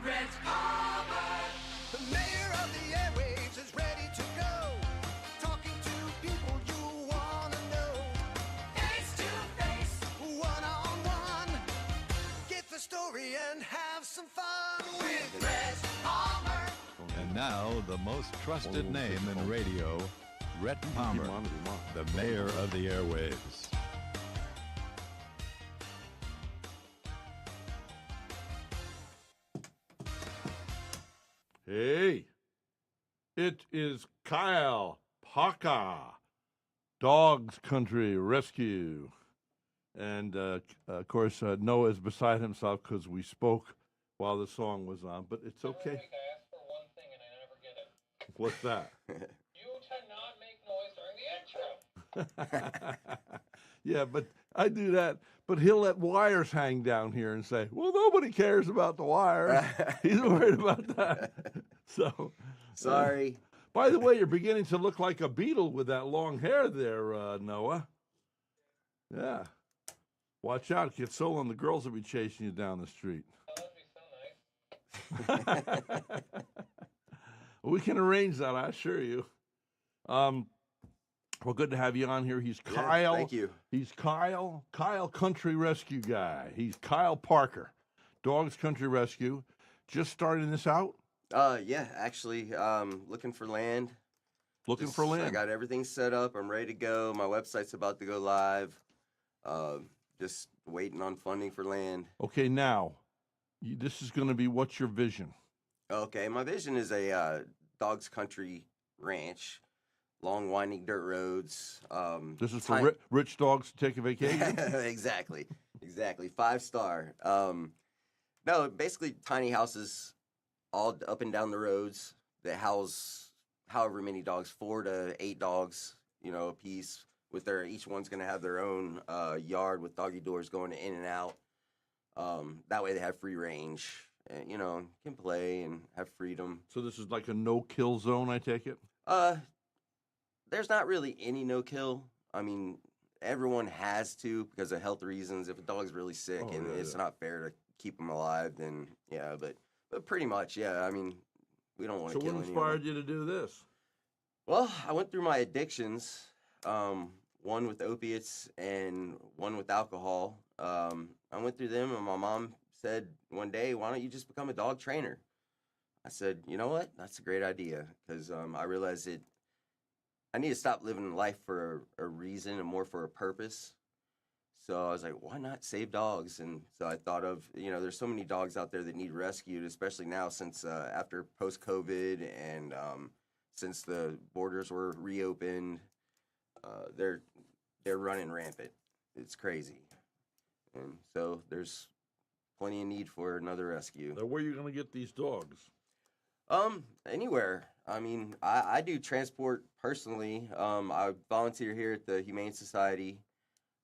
Rhett Palmer. The mayor of the airwaves is ready to go. Talking to people you want to know. Face to face. One-on-one. Get the story and have some fun With Rhett Palmer. And now, the most trusted name in radio, Rhett Palmer, the mayor of the airwaves. Hey, it is Kyle Parker, Dogs Country Rescue. And, of course, Noah is beside himself because we spoke while the song was on, but it's okay. I ask for one thing and I never get it. What's that? You to not make noise during the intro. Yeah, but I do that. But he'll let wires hang down here and say, well, nobody cares about the wires. He's worried about that. So, Sorry. by the way, you're beginning to look like a beetle with that long hair there, Noah. Yeah. Watch out. Get Solo and the girls will be chasing you down the street. Oh, that'd be so nice. We can arrange that, I assure you. Well, good to have you on here. He's Yeah, Kyle. thank you. He's Kyle Country Rescue Guy. He's Kyle Parker, Dogs Country Rescue. Just starting this out? Yeah, actually, looking for land. Looking for land. I got everything set up. I'm ready to go. My website's about to go live. Just waiting on funding for land. Okay, now, this is going to be, what's your vision? Okay, my vision is a Dogs Country ranch. Long, winding dirt roads. This is for rich dogs to take a vacation? Exactly. 5-star. No, basically tiny houses all up and down the roads that house however many dogs, 4 to 8 dogs, a piece. Each one's going to have their own yard with doggy doors going in and out. That way they have free range. And, can play and have freedom. So this is like a no-kill zone, I take it? There's not really any no-kill. I mean, everyone has to because of health reasons. If a dog's really sick it's not fair to keep them alive, then yeah. But pretty much, yeah. I mean, we don't want to kill anyone. So what inspired you to do this? Well, I went through my addictions, one with opiates and one with alcohol. I went through them, and my mom said one day, "Why don't you just become a dog trainer?" I said, "You know what? That's a great idea," because I realized I need to stop living life for a reason and more for a purpose. So I was like, why not save dogs? And so I thought of, there's so many dogs out there that need rescued, especially now since after post-COVID and since the borders were reopened, they're running rampant. It's crazy. And so there's plenty of need for another rescue. Now, where are you going to get these dogs? Anywhere. I mean, I do transport personally. I volunteer here at the Humane Society.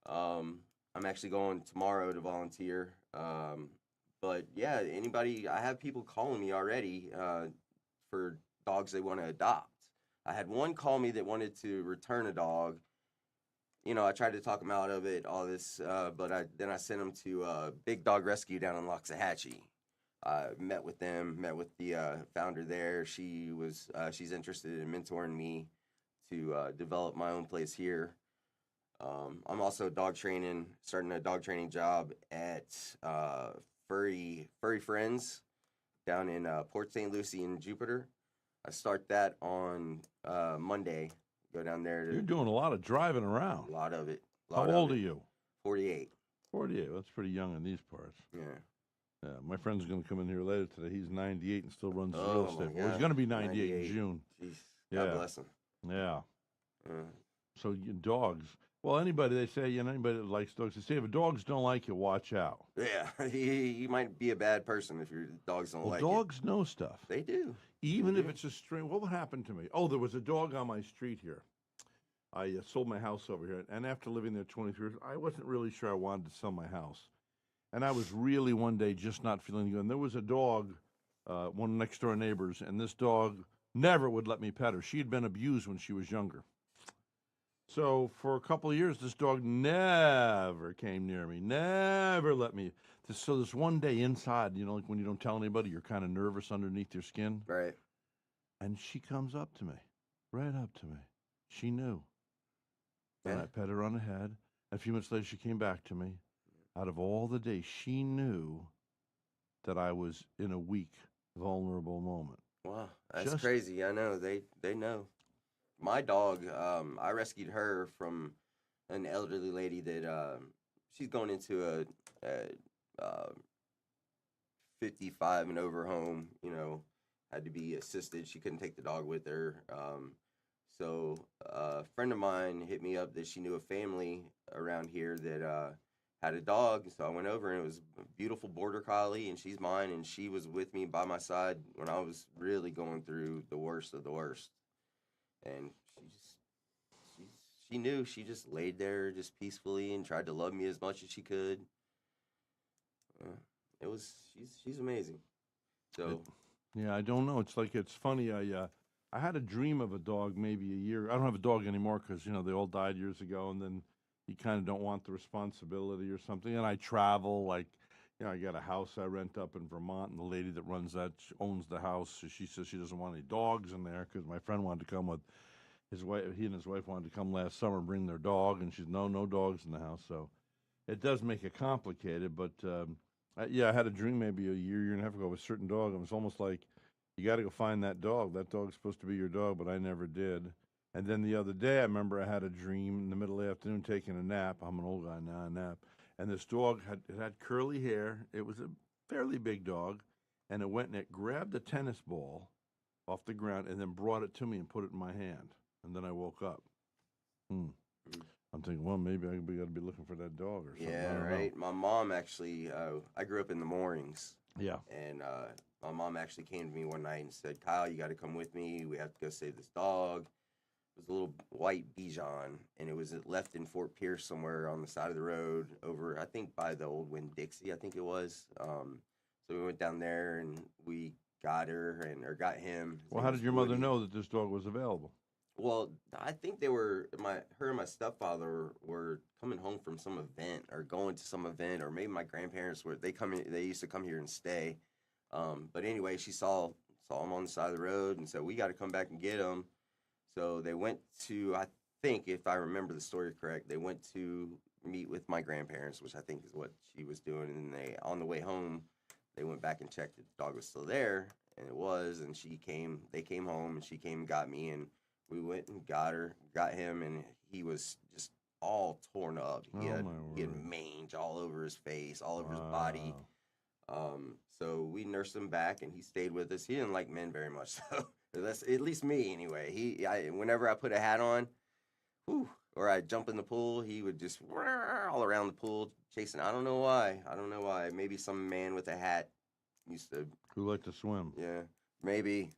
I'm actually going tomorrow to volunteer. But yeah, I have people calling me already for dogs they want to adopt. I had one call me that wanted to return a dog. I tried to talk him out of it, all this, but then I sent him to Big Dog Rescue down in Loxahatchee. Met with the founder there. She's interested in mentoring me to develop my own place here. I'm also starting a dog training job at Furry Friends down in Port St. Lucie and Jupiter. I start that on Monday. Go down there. You're doing a lot of driving around. A lot of it. How old are you? 48. 48. That's pretty young in these parts. Yeah. Yeah, my friend's going to come in here later today. He's 98 and still runs the real Oh, estate. my Well, he's God. going to be 98 in 98. June. Jeez. Yeah. God bless him. Yeah. So dogs. Well, they say, anybody that likes dogs, they say if dogs don't like you, watch out. Yeah, you might be a bad person if your dogs don't like dogs know stuff. it. They do. Even if it's a stray. What happened to me? Oh, there was a dog on my street here. I sold my house over here, and after living there 23 years, I wasn't really sure I wanted to sell my house. And I was really one day just not feeling good. And there was a dog, one of the next door neighbors, and this dog never would let me pet her. She had been abused when she was younger. So for a couple of years, this dog never came near me, never let me. So this one day inside, you know, like when you don't tell anybody, you're kind of nervous underneath your skin. Right. And she comes up to me, right up to me. She knew. And Yeah. I pet her on the head. A few minutes later, she came back to me. Out of all the days, she knew that I was in a weak, vulnerable moment. Wow, that's Just- crazy. I know they know. My dog, I rescued her from an elderly lady that she's going into a 55 and over home. You know, had to be assisted. She couldn't take the dog with her. So a friend of mine hit me up that she knew a family around here that had a dog. So I went over, and it was a beautiful border collie, and she's mine, and she was with me by my side when I was really going through the worst of the worst. And she knew. She just laid there just peacefully and tried to love me as much as she could. It was she's amazing. So Yeah, I don't know. It's funny. I had a dream of a dog maybe a year. I don't have a dog anymore because, you know, they all died years ago, and then you kind of don't want the responsibility or something. And I travel, like, you know, I got a house I rent up in Vermont, and the lady that runs that owns the house. So she says she doesn't want any dogs in there because my friend wanted to come with his wife. He and his wife wanted to come last summer and bring their dog, and she's no dogs in the house. So it does make it complicated. But yeah, I had a dream maybe a year and a half ago of a certain dog. It was almost like you got to go find that dog. That dog's supposed to be your dog, but I never did. And then the other day, I remember I had a dream in the middle of the afternoon taking a nap. I'm an old guy now, I nap. And this dog had curly hair. It was a fairly big dog. And it went and it grabbed a tennis ball off the ground and then brought it to me and put it in my hand. And then I woke up. I'm thinking, well, maybe we got to be looking for that dog or something. I yeah, don't right. know. My mom actually, I grew up in the Moorings, Yeah. and my mom actually came to me one night and said, "Kyle, you got to come with me. We have to go save this dog." It was a little white Bichon, and it was left in Fort Pierce somewhere on the side of the road over, I think, by the old Winn-Dixie, I think it was. So we went down there, and we got her, or got him. His Well, name how was did your mother Woody. know that this dog was available? Well, I think they were her and my stepfather were coming home from some event or going to some event, or maybe my grandparents were. They used to come here and stay. But anyway, she saw him on the side of the road and said, "We got to come back and get him." So they went to, I think, if I remember the story correct, they went to meet with my grandparents, which I think is what she was doing. And on the way home, they went back and checked if the dog was still there, and it was. And they came home, and she came and got me, and we went and got him, and he was just all torn up. He had mange all over his face, all over his body. So we nursed him back, and he stayed with us. He didn't like men very much, so that's at least me anyway. Whenever I put a hat on, or I jump in the pool, he would just all around the pool chasing. I don't know why. Maybe some man with a hat used to. Who liked to swim? Yeah. Maybe.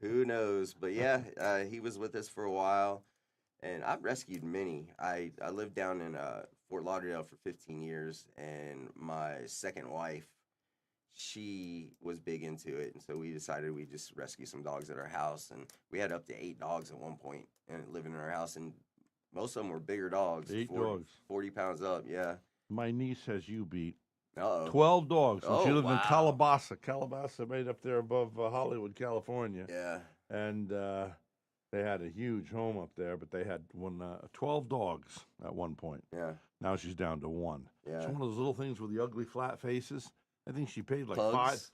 Who knows? But yeah, he was with us for a while, and I've rescued many. I lived down in Fort Lauderdale for 15 years, and my second wife, she was big into it, and so we decided we'd just rescue some dogs at our house, and we had up to 8 dogs at one point and living in our house, and most of them were bigger dogs. 8 dogs. 40 pounds up, yeah. My niece has you beat. Uh-oh. 12 dogs. And she Oh, lived in wow. Calabasas, right up there above Hollywood, California. Yeah. And they had a huge home up there, but they had 12 dogs at one point. Yeah. Now she's down to 1. Yeah. It's one of those little things with the ugly flat faces. I think she paid like Pugs? 5.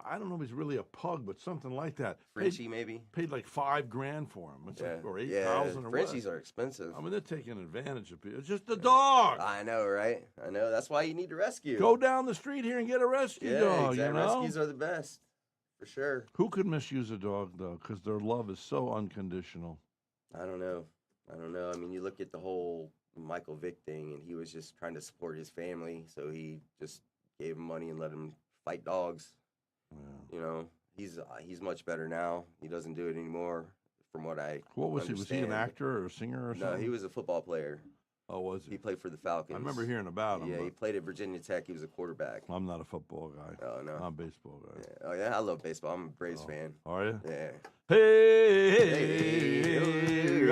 I don't know if he's really a pug, but something like that. Frenchie, maybe? Paid like $5,000 for him. It's Yeah. like, or 8,000 or Frenchies what. are expensive. I mean, they're taking advantage of people. It's just a dog. I know, right? I know. That's why you need to rescue. Go down the street here and get a rescue dog. exactly. You know? Rescues are the best, for sure. Who could misuse a dog though? Because their love is so unconditional. I don't know. I mean, you look at the whole Michael Vick thing, and he was just trying to support his family, so he just gave him money and let him fight dogs. Yeah. You know, he's much better now. He doesn't do it anymore, from what I What was he? Was he an understand. actor or a singer or No, something? he was a football player. Oh, was He he? played for the Falcons. I remember hearing about him. Yeah, he but played at Virginia Tech. He was a quarterback. I'm not a football guy. Oh, no. I'm a baseball guy. Yeah. Oh, yeah, I love baseball. I'm a Braves fan. Are you? Yeah. Hey, Hey,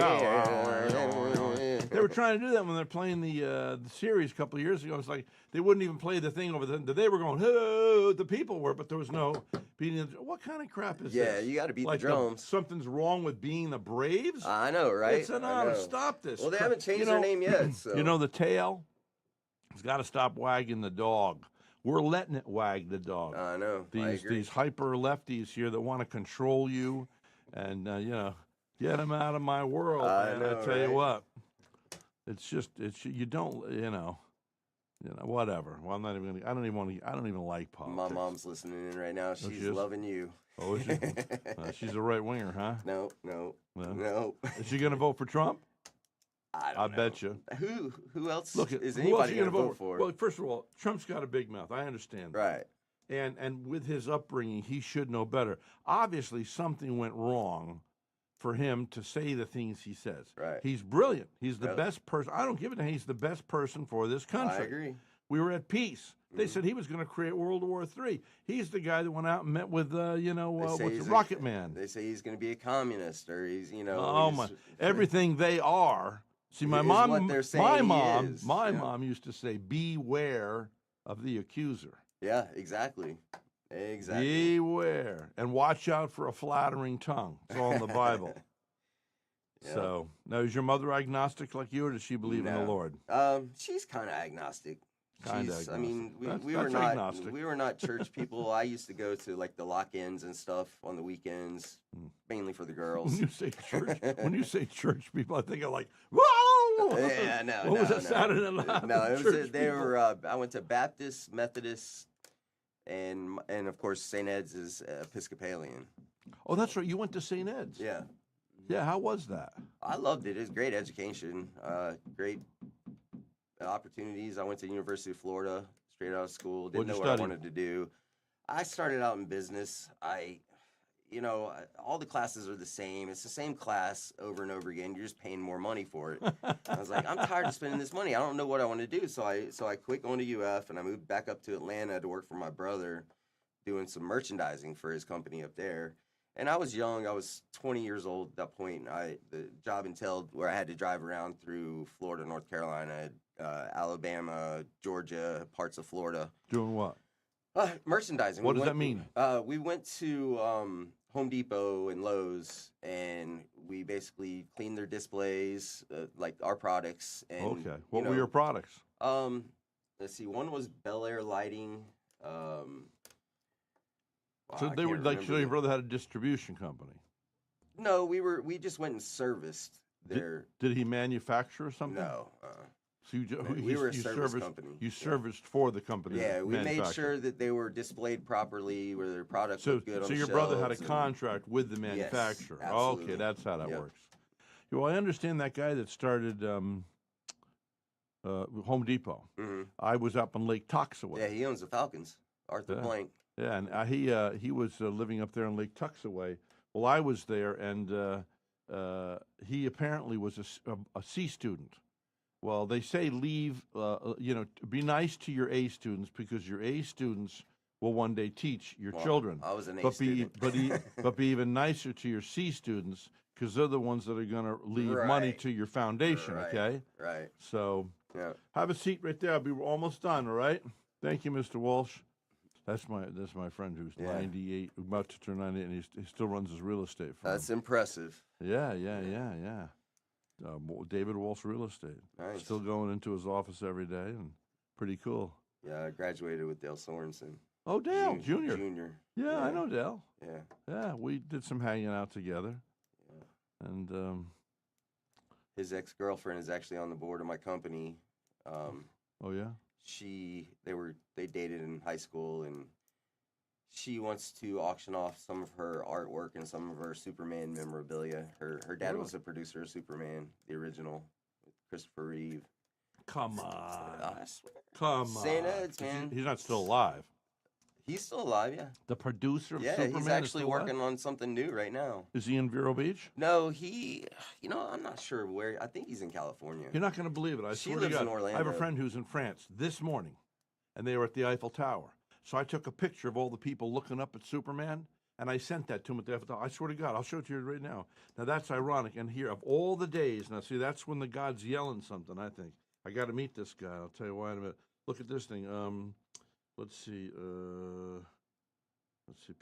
There were trying to do that when they're playing the series a couple of years ago. It's like they wouldn't even play the thing over the. They were going, "Oh," the people were, but there was no beating. What kind of crap is Yeah, this? you got to beat Like the drums. something's wrong with being the Braves. I know, right? It's an I honor. know. Stop this. Well, they haven't changed their name yet. So. You know the tail. It's got to stop wagging the dog. We're letting it wag the dog. I know. I agree. These hyper lefties here that want to control you, and get them out of my world. Man. know, I tell you right? what, you don't whatever. Well, I'm not even gonna. I don't even like politics. My mom's listening in right now. She's she is? loving you. Oh, is she? She's a right winger, huh? No. No. Is she gonna vote for Trump? I bet you. Who else Look, is who else anybody are you going to vote for? Well, first of all, Trump's got a big mouth. I understand that. Right. And with his upbringing, he should know better. Obviously, something went wrong for him to say the things he says. Right. He's brilliant. He's the Yep. best person. I don't give it to him. He's the best person for this country. I agree. We were at peace. They said he was going to create World War III. He's the guy that went out and met with, what's he's the Rocket Man. They say he's going to be a communist, or he's, Oh my! Everything they are. See, my is mom, what they're saying he is. my Yeah. mom used to say, "Beware of the accuser." Yeah, exactly. Exactly. Beware and watch out for a flattering tongue. It's all in the Bible. Yeah. So now, is your mother agnostic like you, or does she believe in the No. Lord? She's kind of agnostic. Kinda She's- I mean, agnostic. we That's were not agnostic. we were not church people. I used to go to like the lock-ins and stuff on the weekends, mainly for the girls. When you say church people, I think of like, whoa! Yeah, no. What was no, that no. Saturday Night No, it was church they people? were. I went to Baptist, Methodist, and of course St. Ed's is Episcopalian. Oh, that's right. You went to St. Ed's. Yeah, Yeah. How was that? I loved it. It was great education, great opportunities. I went to University of Florida straight out of school. Didn't What'd you know what study? I wanted to do. I started out in business. All the classes are the same. It's the same class over and over again. You're just paying more money for it. I was like, I'm tired of spending this money. I don't know what I want to do. So I quit going to UF and I moved back up to Atlanta to work for my brother, doing some merchandising for his company up there. And I was young. I was 20 years old at that point. The job entailed where I had to drive around through Florida, North Carolina, Alabama, Georgia, parts of Florida. Doing what? Merchandising. What does that mean? We went to Home Depot and Lowe's, and we basically cleaned their displays, like our products. And, Okay. What were your products? Let's see. One was Bel Air Lighting. So they were like, so your brother had a distribution company. No, we just went and serviced their. Did he manufacture something? No. So we were a service company. You Yeah. serviced for the company. Yeah, we made manufactured. sure that they were displayed properly, where their products So, looked good on so the your brother had a shelves and- contract with the manufacturer. absolutely. Okay, that's how that Yep. works. Well, I understand that guy that started Home Depot. Mhm. I was up on Lake Toxaway. Yeah, he owns the Falcons. Arthur Yeah. Blank. Yeah, and he was living up there in Lake Tuxaway. Well, I was there, and he apparently was a C student. Well, they say leave, be nice to your A students because your A students will one day teach your Well, children. I was an A But be student. but be even nicer to your C students because they're the ones that are going to leave money Right. to your foundation. Right. Okay, Right. so Yeah. have a seat right there. I'll be almost done. All right. Thank you, Mr. Walsh. That's my friend who's Yeah. 98, about to turn 98, and he still runs his real estate firm. That's impressive. Yeah. David Walsh Real Estate. Nice. Still going into his office every day, and pretty cool. Yeah, I graduated with Dale Sorensen. Oh, Dale Junior. Junior. Yeah, I know Dale. Yeah. Yeah, we did some hanging out together, and His ex-girlfriend is actually on the board of my company. oh yeah. They dated in high school, and she wants to auction off some of her artwork and some of her Superman memorabilia. Her dad was a producer of Superman, the original, with Christopher Reeve. Come on, I swear. come on. St. Ed's, man. He's not still alive. He's still alive, yeah. The producer of Yeah, Superman he's is actually still alive? working on something new right now. Is he in Vero Beach? No, I'm not sure where. I think he's in California. You're not going to believe it. I She swear lives to in God. I have a Orlando. friend who's in France this morning, and they were at the Eiffel Tower. So I took a picture of all the people looking up at Superman. And I sent that to him at the Eiffel Tower. I swear to God, I'll show it to you right now. Now, that's ironic. And here, of all the days, now, see, that's when the God's yelling something, I think. I got to meet this guy. I'll tell you why in a minute. Look at this thing. Let's see.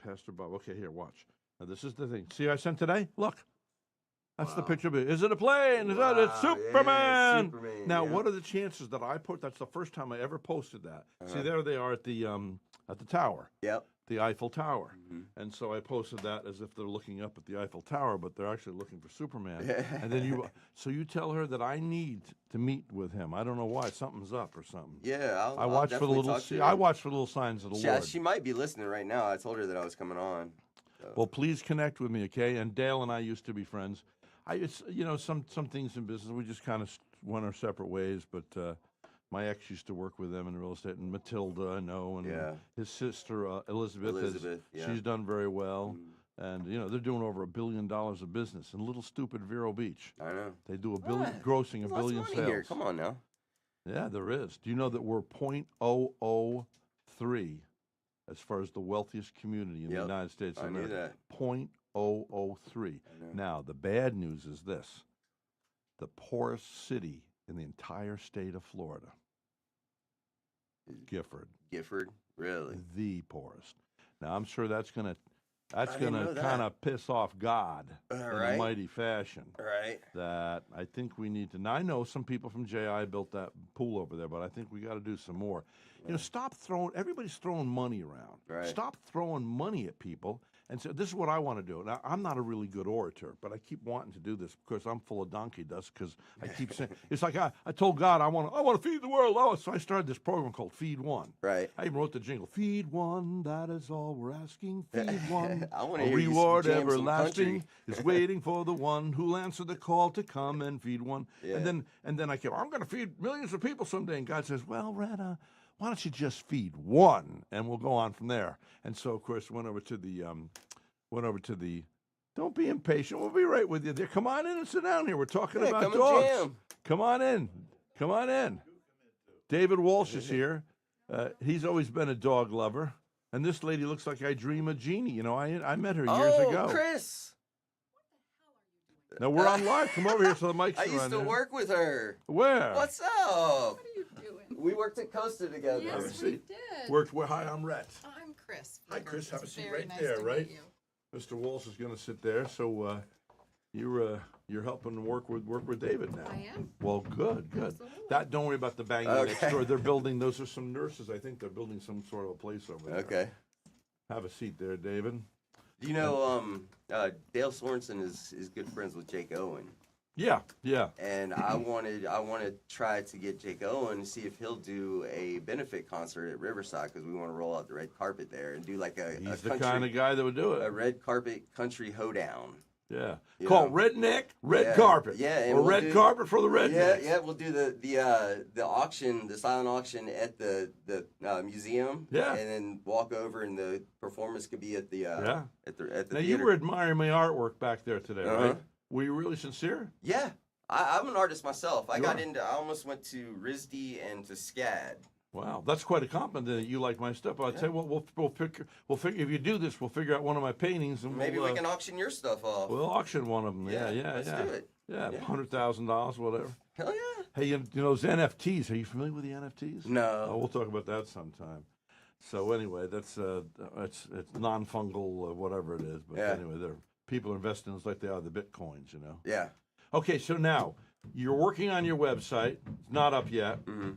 Pastor Bob. Okay, here, watch. Now, this is the thing. See, I sent today? Look. That's the picture of it. Is it a plane? Is that it's Superman? Yeah, Superman. Now, yeah. what are the chances that I put? That's the first time I ever posted that. See, there they are at the tower, Yep. the Eiffel Tower, and so I posted that as if they're looking up at the Eiffel Tower, but they're actually looking for Superman. And then you tell her that I need to meet with him. I don't know why. Something's up or something. Yeah, I watch for the little. I watch for the little signs of the Lord. She might be listening right now. I told her that I was coming on. So. Well, please connect with me, okay? And Dale and I used to be friends. It's some things in business we just kind of went our separate ways. But my ex used to work with them in real estate, and Matilda, I know, and his sister Elizabeth, she's done very well. And they're doing over $1 billion of business in little stupid Vero Beach. I know they do grossing $1 billion lots of money sales. Here. Come on now. Yeah, there is. Do you know that we're 0.003 as far as the wealthiest community in the United States of America? I knew that. 0.003. Now, the bad news is this. The poorest city in the entire state of Florida, Gifford. Gifford? Really? The poorest. Now, I'm sure that's going to kind of piss off God in a mighty fashion. Right. That I think we need to. Now, I know some people from JI built that pool over there, but I think we got to do some more. Stop throwing. Everybody's throwing money around. Right. Stop throwing money at people. And so this is what I want to do. Now, I'm not a really good orator, but I keep wanting to do this because I'm full of donkey dust because I keep saying, it's like I told God I want to feed the world. Oh, so I started this program called Feed One. Right. I even wrote the jingle. Feed one, that is all we're asking. Feed one. I want to A hear reward you jam some everlasting country. is waiting for the one who'll answer the call to come and feed one. Yeah. And then I kept, I'm going to feed millions of people someday. And God says, well, Rhett, why don't you just feed one? And we'll go on from there. And so, of course, went over to the, don't be impatient. We'll be right with you there. Come on in and sit down here. We're talking about come and dogs. jam. Come on in. Come on in. David Walsh is here. He's always been a dog lover. And this lady looks like I dream a genie. I met her years ago. Oh, Chris. Now we're on live. Come over here so the mics I are used on to there. work with her. Where? What's up? What are you doing? We worked at Costa together. Yes, we did. Worked where? Hi, I'm Rhett. I'm Chris. Hi, Chris. Have a seat Very right nice there, to right? meet you. Mr. Walsh is going to sit there. So you're helping work with David now. I am. Well, good. Absolutely. Don't worry about the banging next door. They're building. Those are some nurses. I think they're building some sort of a place over there. Okay. Have a seat there, David. You know, Dale Sorensen is good friends with Jake Owen. Yeah. And I want to try to get Jake Owen to see if he'll do a benefit concert at Riverside because we want to roll out the red carpet there and do like He's the kind of guy that would do a it. red carpet country hoedown. Yeah. You Call know? redneck red Yeah, carpet. yeah, and Or we'll red do- carpet for the rednecks. Yeah, we'll do the auction, the silent auction at the museum. Yeah. And then walk over and the performance could be at the at the Now theater. you were admiring my artwork back there today, right? Were you really sincere? Yeah. I'm an artist myself. I You are. almost went to RISD and to SCAD. Wow, that's quite a compliment that you like my stuff. I'd say, well, we'll figure if you do this, we'll figure out one of my paintings and Maybe we'll, we can auction your stuff off. we'll auction one of them. Yeah. Let's do it. Yeah, Yeah. $100,000, whatever. Hell yeah. Hey, those NFTs. Are you familiar with the NFTs? No. Oh, we'll talk about that sometime. So anyway, that's it's non-fungal, whatever it is. But Yeah. anyway, people are investing in it like they are the bitcoins, Yeah. Okay, so now you're working on your website. It's not up yet. Mm-hmm.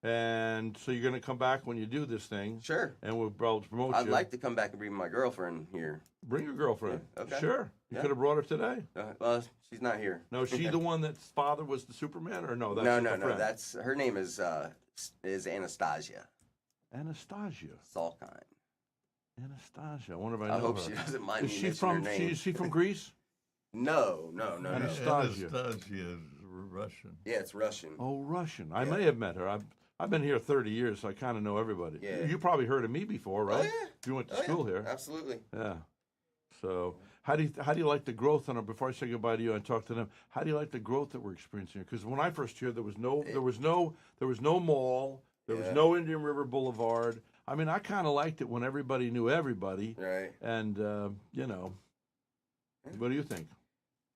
And so you're going to come back when you do this thing. Sure. And we'll promote you. I'd like to come back and bring my girlfriend here. Bring your girlfriend. Yeah, okay. Sure. You Yeah. could have brought her today. Well, she's not here. No, is she the one that's father was the Superman, or no? That's No. just a friend? That's her name is Anastasia Anastasia. Salkind. Anastasia. I wonder if I know I hope her. she doesn't mind Is me she mentioning from? her name. Is she from Greece? No. Anastasia. Anastasia is Russian. Yeah, it's Russian. Oh, Russian. I Yeah. may have met her. I've been here 30 years, so I kind of know everybody. Yeah. You probably heard of me before, right? Oh, yeah. You went to Oh, school yeah. here. Absolutely. Yeah. So how do you like the growth on it? Before I say goodbye to you and talk to them, how do you like the growth that we're experiencing here? Because when I first here, there was no mall, there was Yeah. no Indian River Boulevard. I mean, I kind of liked it when everybody knew everybody. Right. And, you know, what do you think?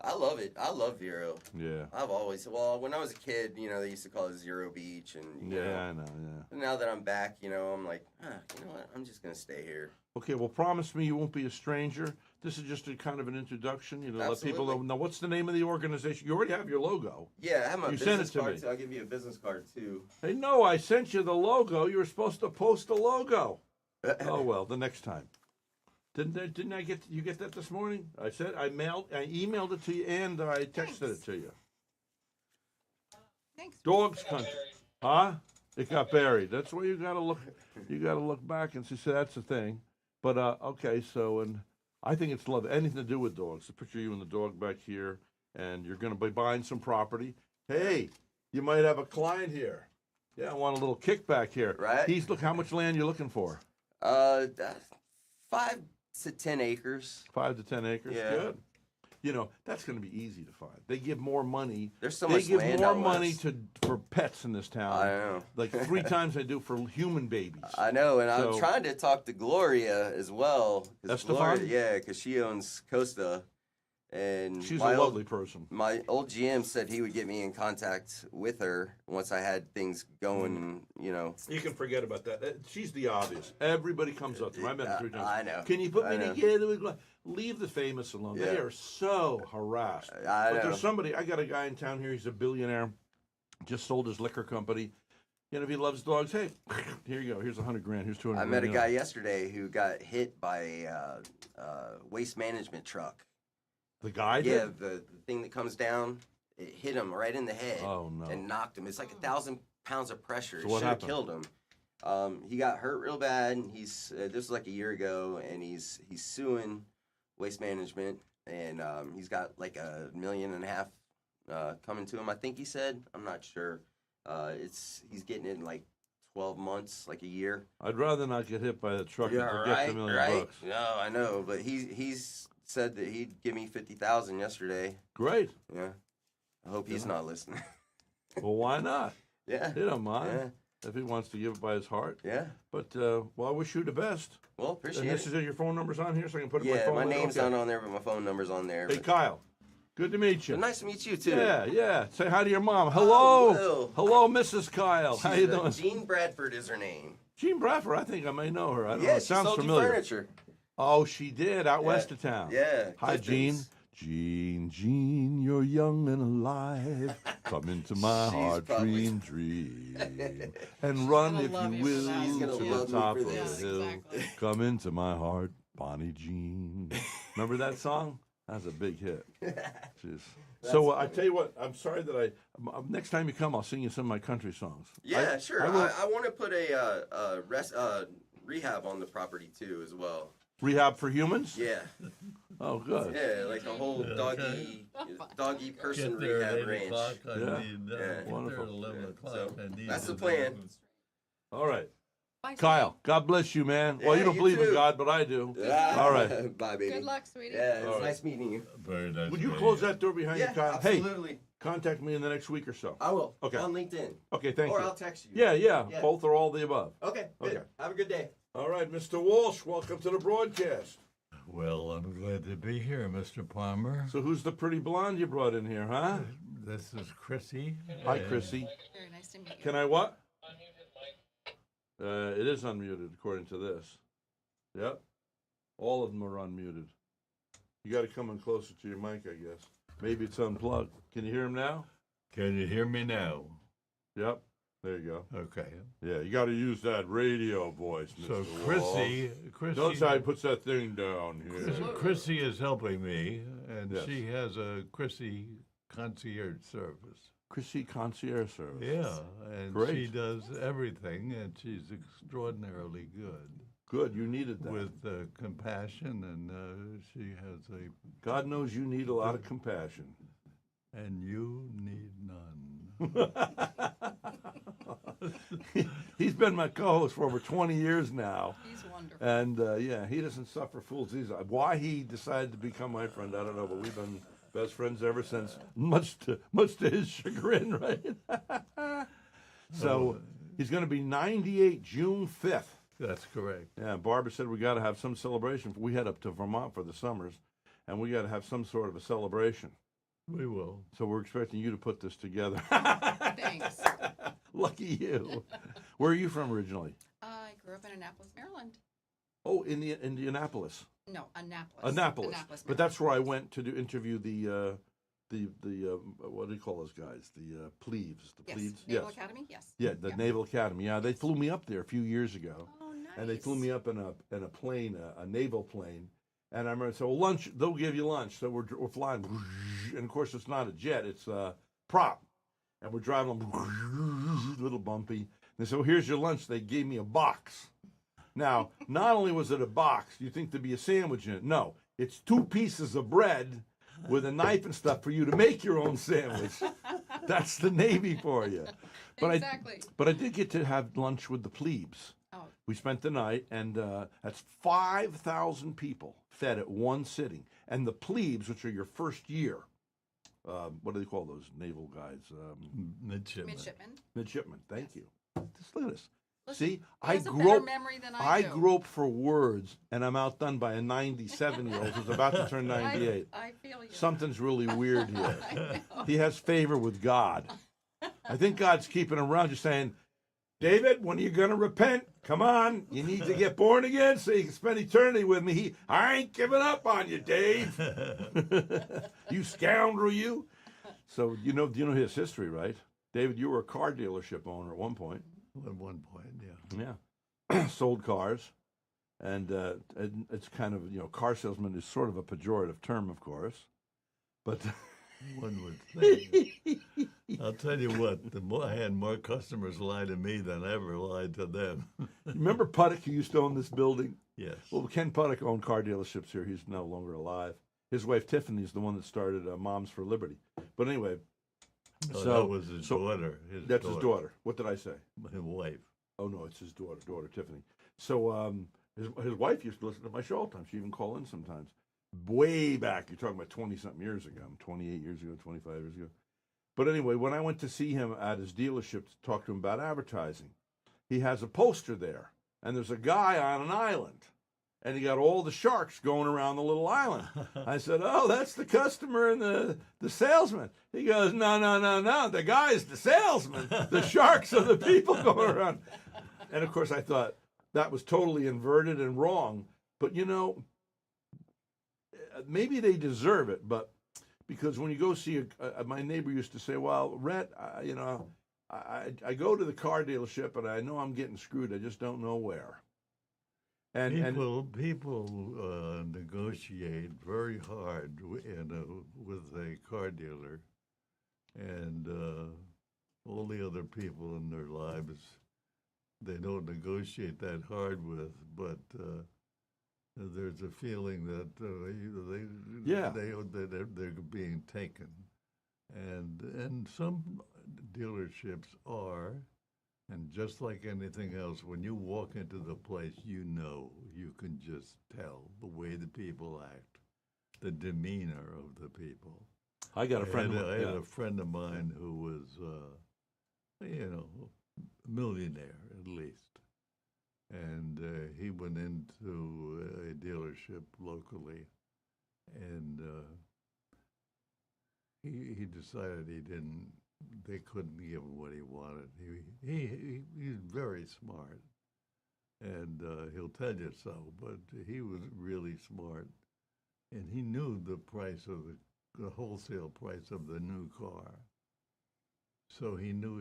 I love it. I love Vero. Yeah. I've always, well, when I was a kid, you know, they used to call it Zero Beach, and you know, Yeah, I know, yeah. but now that I'm back, you know, I'm like, you know what? I'm just gonna stay here. Okay, well, promise me you won't be a stranger. This is just a kind of an introduction, you know, let people know. Absolutely. Now, what's the name of the organization? You already have your logo. Yeah, I have my You sent business it to card me. too. I'll give you a business card too. Hey, no, I sent you the logo. You were supposed to post the logo. Oh, well, the next time. Didn't I get you get that this morning? I said I emailed it to you and I texted it to you. Thanks. Dogs country, huh? It got buried. That's where you gotta look. You gotta look back and see. So that's the thing. But okay, so and I think it's love anything to do with dogs. The picture of you and the dog back here, and you're gonna be buying some property. Hey, you might have a client here. Yeah, I want a little kickback here. Right. Look how much land you're looking for. 5 to 10 acres. 5 to 10 acres. Yeah. Good. You know, that's going to be easy to find. They give more money. There's so they much give land more out money west. for pets in this town. I know. Like 3 times they do for human babies. I know, and So- I'm trying to talk to Gloria as well. 'cause Estefan? Gloria, yeah, because she owns Costa, and She's my a old- lovely person. My old GM said he would get me in contact with her once I had things going. And, you know, You can forget about that. She's the obvious. Everybody comes up to her. I met her 3 times. I know. Can you put me I know. together with? Leave the famous alone. They Yeah. are so harassed. I But know. there's somebody. I got a guy in town here. He's a billionaire. Just sold his liquor company. You know, if he loves dogs, hey, here you go. Here's $100,000. Here's $200,000. I met a guy yesterday who got hit by a waste management truck. The guy Yeah, did? the thing that comes down, it hit him right in the head. Oh, no. And knocked him. It's like 1,000 pounds of pressure. So It what should have happened? killed him. He got hurt real bad. And he's this was like a year ago, and he's suing Waste Management, and he's got like $1.5 million coming to him. I think he said. I'm not sure. He's getting it in like 12 months, like a year. I'd rather not get hit by the truck than Yeah, forget the $1 million. No, I know, but he's said that he'd give me 50,000 yesterday. Great. Yeah, I hope he's not listening. Well, why not? Yeah, He don't mind yeah, if he wants to give it by his heart. yeah. But, well, I wish you the best. Well, And appreciate this it. is your phone number's on here, so I can put it in my Yeah, phone. my book? name's Okay. not on there, but my phone number's on there. Hey, but- Kyle. Good to meet you. But nice to meet you too. Yeah, yeah. Say hi to your mom. Hello. Will. Hello, Mrs. Kyle. How you doing? Jean Bradford is her name. Jean Bradford, I think I may know her. I don't know. Yeah, It she sounds sold familiar. you furniture. Oh, she did, out Yeah. west of town. Yeah. Hi, Jean. Clifton's. Jean, you're young and alive. Come into my She's heart, probably- dream. And run, gonna if love you you for will, that. She's gonna to love the me top for of the this. hill. Exactly. Come into my heart, Bonnie Jean. Remember that song? That's a big hit. Jeez. So I tell you what, I'm sorry that next time you come, I'll sing you some of my country songs. Yeah, sure. I will- I want to put a rehab on the property too, as well. Rehab for humans? Yeah, Oh, good. yeah, like a whole doggy person Get there rehab at 8 ranch. o'clock. I Yeah. need, Yeah. get there at Wonderful. 11 Yeah. o'clock. So, I need that's to the plan. do- All right. Bye, Kyle, God bless you, man. Well, Yeah, you don't you believe in too. God, but I do. All right. Bye, baby. Good luck, sweetie. Yeah, it All was right. nice meeting you. Very nice. Would you meeting close that door behind Yeah, you, Kyle? Hey, absolutely. contact me in the next week or so. I will. Okay. On LinkedIn. Okay, thank Or you. I'll text you. Yeah, yeah, Yeah. both or all the above. Okay. Good. Okay. Have a good day. All right, Mr. Walsh, welcome to the broadcast. Well, I'm glad to be here, Mr. Palmer. So who's the pretty blonde you brought in here, huh? This is Chrissy. Hi, and Chrissy. Very nice to meet you. Can I what? Unmuted mic. It is unmuted according to this. Yep. All of them are unmuted. You got to come in closer to your mic, I guess. Maybe it's unplugged. Can you hear him now? Can you hear me now? Yep. There you go. Okay. Yeah, you got to use that radio voice, So Mr. Chrissy, Walsh. Notice how he puts that thing down Chrissy, here. Chrissy is helping me, and Yes. she has a Chrissy concierge service. Chrissy Concierge Service. Yeah, and Great. she does everything, and she's extraordinarily good Good, you needed that. with compassion, and she has God knows you need a lot of compassion. and you need none. He's been my co-host for over 20 years now. He's wonderful. And yeah, he doesn't suffer fools either. Why he decided to become my friend, I don't know, but we've been best friends ever since, much to his chagrin, right? So he's going to be 98 June 5th. That's correct. Yeah, Barbara said we got to have some celebration. We head up to Vermont for the summers, and we got to have some sort of a celebration. We will. So we're expecting you to put this together. Thanks. Lucky you. Where are you from originally? I grew up in Annapolis, Maryland. Oh, in the Indianapolis. No, Annapolis. Annapolis. But Maryland. that's where I went to interview the what do you call those guys? The plebes. The Yes. plebes. Naval Yes. Academy. Yes. Yeah, the Naval Academy. Yeah, they flew me up there a few years ago. Oh, nice. And they flew me up in a plane, a naval plane. And I remember, so lunch, they'll give you lunch. So we're flying, and of course it's not a jet, it's a prop. And we're driving along, a little bumpy. And so here's your lunch. They gave me a box. Now, not only was it a box, you think there'd be a sandwich in it. No, it's 2 pieces of bread with a knife and stuff for you to make your own sandwich. That's the Navy for you. But Exactly. But I did get to have lunch with the plebes. Oh, We spent the night, and that's 5,000 people fed at one sitting. And the plebes, which are your first year, what do they call those naval guys? Midshipman. midshipman. Thank you. Just look at this. Listen, See, he I has a grew better up. memory than I do. grope for words, and I'm outdone by a 97-year-old who's about to turn 98. I feel you. Something's really weird here. I know. He has favor with God. I think God's keeping him around, just saying, David, when are you going to repent? Come on. You need to get born again so you can spend eternity with me. I ain't giving up on you, Dave. You scoundrel, you. So, you know his history, right? David, you were a car dealership owner at one point. At one point, yeah. Yeah. Sold cars. And it's kind of, car salesman is sort of a pejorative term, of course. But One would think. I'll tell you what, I had more customers lie to me than I ever lied to them. remember Puttock, who used to own this building? Yes. Well, Ken Puttock owned car dealerships here. He's no longer alive. His wife Tiffany is the one that started Moms for Liberty. But anyway, Oh, so that was his daughter. that's his daughter. What did I say? His wife. Oh no, it's his daughter Tiffany. So his wife used to listen to my show all the time. She even call in sometimes. Way back, you're talking about 20-something years ago. 28 years ago, 25 years ago. But anyway, when I went to see him at his dealership to talk to him about advertising, he has a poster there, and there's a guy on an island, and he got all the sharks going around the little island. I said, oh, that's the customer and the salesman. He goes, no, the guy's the salesman. The sharks are the people going around. And of course, I thought that was totally inverted and wrong. But maybe they deserve it, but because when you go see my neighbor used to say, well, Rhett, I go to the car dealership and I know I'm getting screwed. I just don't know where. And People negotiate very hard with a car dealer, and all the other people in their lives, they don't negotiate that hard with, but there's a feeling that they're being taken, and some dealerships are, and just like anything else, when you walk into the place, you can just tell the way the people act, the demeanor of the people. I got a friend. I had a friend of mine who was, a millionaire at least. And he went into a dealership locally, and he decided they couldn't give him what he wanted. He's very smart, and he'll tell you so, but he was really smart, and he knew the price of the wholesale price of the new car. So he knew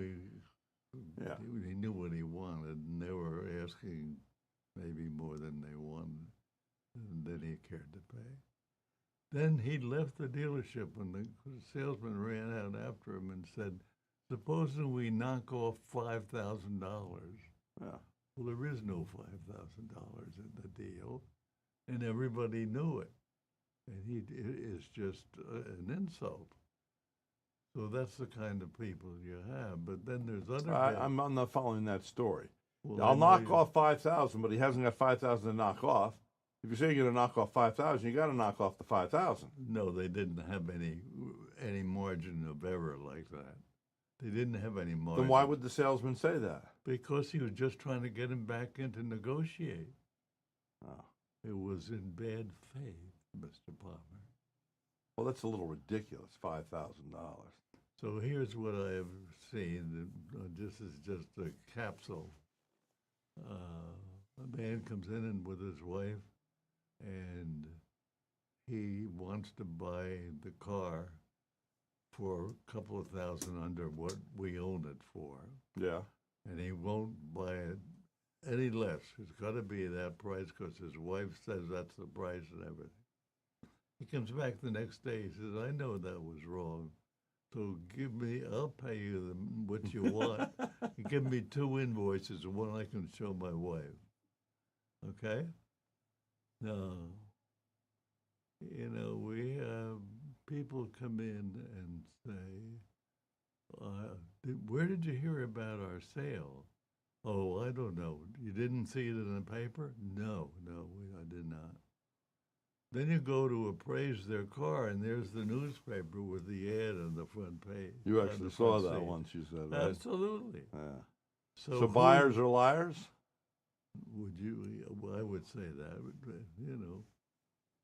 he knew what he wanted, and they were asking maybe more than they wanted, and then he cared to pay. Then he left the dealership when the salesman ran out after him and said, supposing we knock off $5,000. Yeah. Well, there is no $5,000 in the deal, and everybody knew it. And it is just an insult. So that's the kind of people you have. But then there's other. I'm not following that story. Well, I'll knock off 5,000, but he hasn't got 5,000 to knock off. If you say you're going to knock off 5,000, you got to knock off the 5,000. No, they didn't have any margin of error like that. They didn't have any margin. Then why would the salesman say that? Because he was just trying to get him back in to negotiate. Oh. It was in bad faith, Mr. Palmer. Well, that's a little ridiculous, $5,000. So here's what I have seen. This is just a capsule. A man comes in with his wife, and he wants to buy the car for a couple of thousand under what we own it for. Yeah. And he won't buy it any less. It's got to be that price because his wife says that's the price and everything. He comes back the next day. He says, I know that was wrong. So I'll pay you what you want. You give me 2 invoices, one I can show my wife. Okay? Now, we have people come in and say, where did you hear about our sale? Oh, I don't know. You didn't see it in the paper? No, I did not. Then you go to appraise their car, and there's the newspaper with the ad on the front page. You actually saw that once, you said, right? Absolutely. Yeah. So So buyers are liars? Would you? Well, I would say that.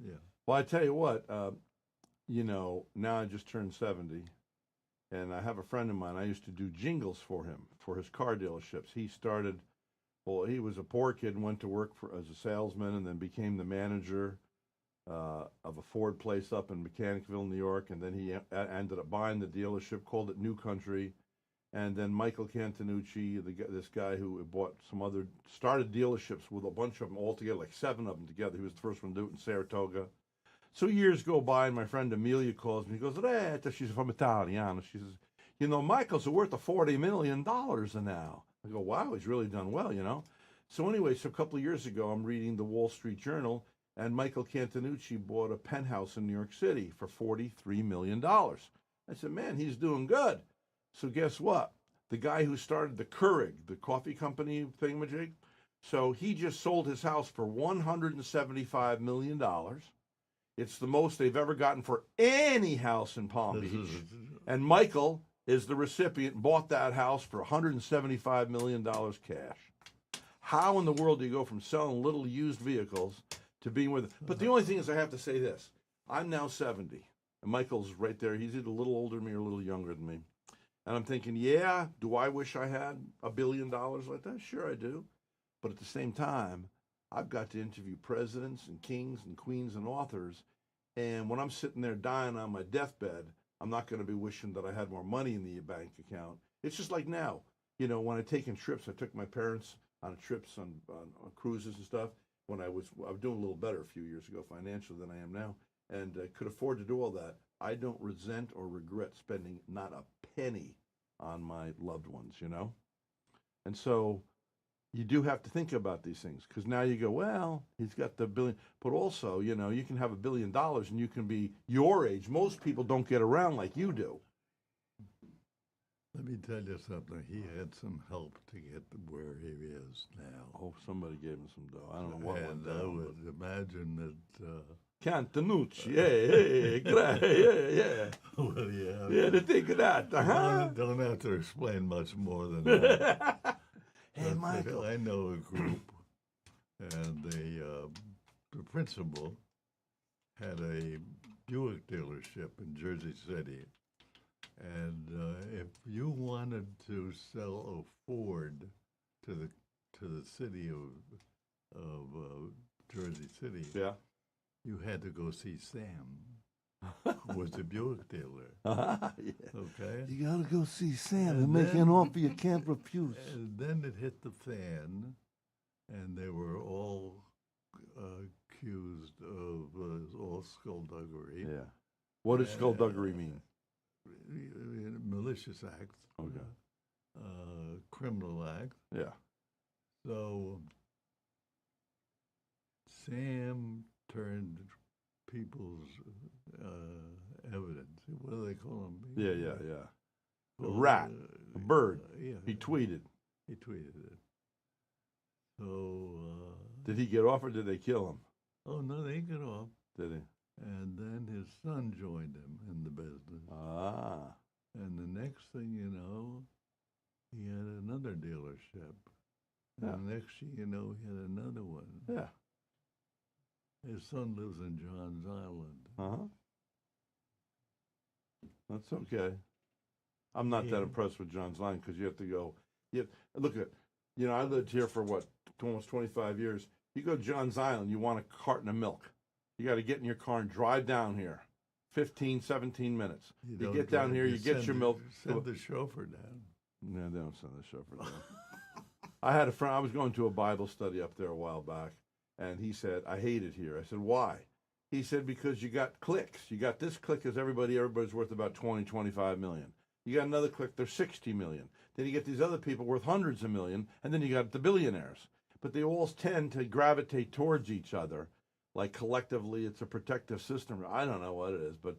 Yeah. Well, I tell you what, now I just turned 70, and I have a friend of mine. I used to do jingles for him, for his car dealerships. He was a poor kid and went to work as a salesman and then became the manager of a Ford place up in Mechanicville, New York, and then he ended up buying the dealership, called it New Country, and then Michael Cantanucci, this guy who started dealerships with a bunch of them all together, like 7 of them together. He was the first one to do it in Saratoga. So years go by, and my friend Amelia calls me. He goes, Rhett, she's from Italiano. She says, Michael's worth of $40 million now. I go, wow, he's really done well, So anyway, a couple of years ago, I'm reading the Wall Street Journal, and Michael Cantanucci bought a penthouse in New York City for $43 million. I said, man, he's doing good. So guess what? The guy who started the Keurig, the coffee company thingamajig, so he just sold his house for $175 million. It's the most they've ever gotten for any house in Palm Beach. And Michael is the recipient, bought that house for $175 million cash. How in the world do you go from selling little used vehicles to being with? But the only thing is, I have to say this. I'm now 70, and Michael's right there. He's either a little older than me or a little younger than me. And I'm thinking, yeah, do I wish I had $1 billion like that? Sure I do. But at the same time, I've got to interview presidents and kings and queens and authors. And when I'm sitting there dying on my deathbed, I'm not going to be wishing that I had more money in the bank account. It's just like now, when I've taken trips, I took my parents on trips on cruises and stuff. When I was doing a little better a few years ago financially than I am now, and could afford to do all that. I don't resent or regret spending not a penny on my loved ones, And so you do have to think about these things, because now you go, well, he's got the billion, but also, you can have $1 billion and you can be your age. Most people don't get around like you do. Let me tell you something. He had some help to get to where he is now. Oh, somebody gave him some dough. I don't know what went And down. I would imagine that... Cantanucci, yeah. Well, yeah. Yeah, to think of that, Don't have to explain much more than that. Hey, Michael. I know a group, and the principal had a Buick dealership in Jersey City. And if you wanted to sell a Ford to the city of Jersey City, Yeah. you had to go see Sam, who was the Buick dealer. Yeah. Okay? You gotta go see Sam And and make then- an offer you can't refuse. And then it hit the fan, and they were all accused of all skullduggery. Yeah. What does skullduggery mean? Malicious acts. Okay. Criminal acts. Yeah. So Sam turned people's evidence. What do they call them? Yeah. A Well, rat, a bird. Yeah. He tweeted. He tweeted it. So. Did he get off or did they kill him? Oh no, they got off. Did he? And then his son joined him in the business. Ah. And the next thing you know, he had another dealership. And Yeah. the next thing you know, he had another one. Yeah. His son lives in Johns Island. Uh-huh. That's okay. I'm not that Yeah. impressed with John's line because you have to go. Look at, I lived here for what, almost 25 years. You go to John's Island, you want a carton of milk. You got to get in your car and drive down here. 15, 17 minutes. You don't get down drive, here, you get send your the- milk. Send the chauffeur down. No, they don't send the chauffeur down. I had a friend, I was going to a Bible study up there a while back, and he said, I hate it here. I said, why? He said, because you got clicks. You got this click is everybody's worth about 20, 25 million. You got another click, they're 60 million. Then you get these other people worth hundreds of million, and then you got the billionaires. But they all tend to gravitate towards each other. Like collectively, it's a protective system. I don't know what it is, but